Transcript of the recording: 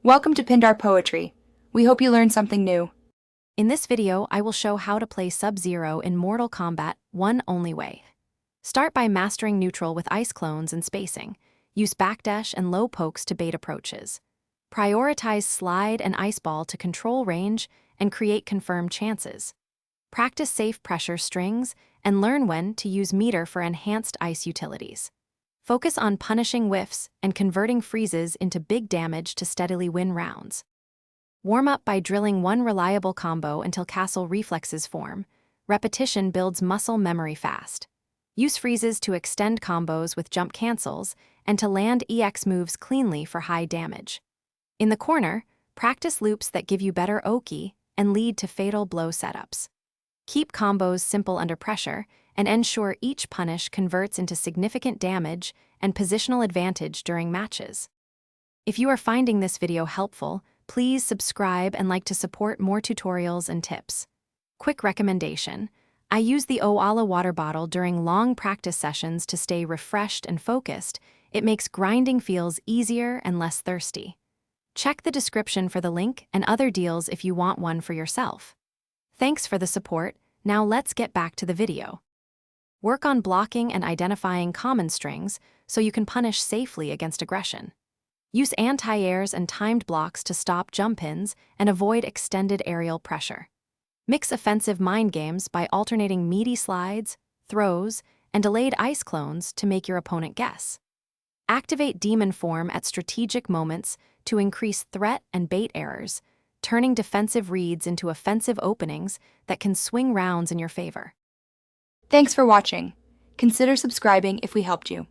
Welcome to Pindar Poetry. We hope you learned something new. In this video, I will show how to play Sub-Zero in Mortal Kombat one only way. Start by mastering neutral with ice clones and spacing. Use backdash and low pokes to bait approaches. Prioritize slide and ice ball to control range and create confirmed chances. Practice safe pressure strings and learn when to use meter for enhanced ice utilities. Focus on punishing whiffs and converting freezes into big damage to steadily win rounds. Warm up by drilling one reliable combo until castle reflexes form. Repetition builds muscle memory fast. Use freezes to extend combos with jump cancels and to land EX moves cleanly for high damage. In the corner, practice loops that give you better Oki and lead to fatal blow setups. Keep combos simple under pressure and ensure each punish converts into significant damage and positional advantage during matches. If you are finding this video helpful, please subscribe and like to support more tutorials and tips. Quick recommendation: I use the Oala water bottle during long practice sessions to stay refreshed and focused. It makes grinding feels easier and less thirsty. Check the description for the link and other deals if you want one for yourself. Thanks for the support. Now let's get back to the video. Work on blocking and identifying common strings so you can punish safely against aggression. Use anti-airs and timed blocks to stop jump-ins and avoid extended aerial pressure. Mix offensive mind games by alternating meaty slides, throws, and delayed ice clones to make your opponent guess. Activate demon form at strategic moments to increase threat and bait errors, turning defensive reads into offensive openings that can swing rounds in your favor. Thanks for watching. Consider subscribing if we helped you.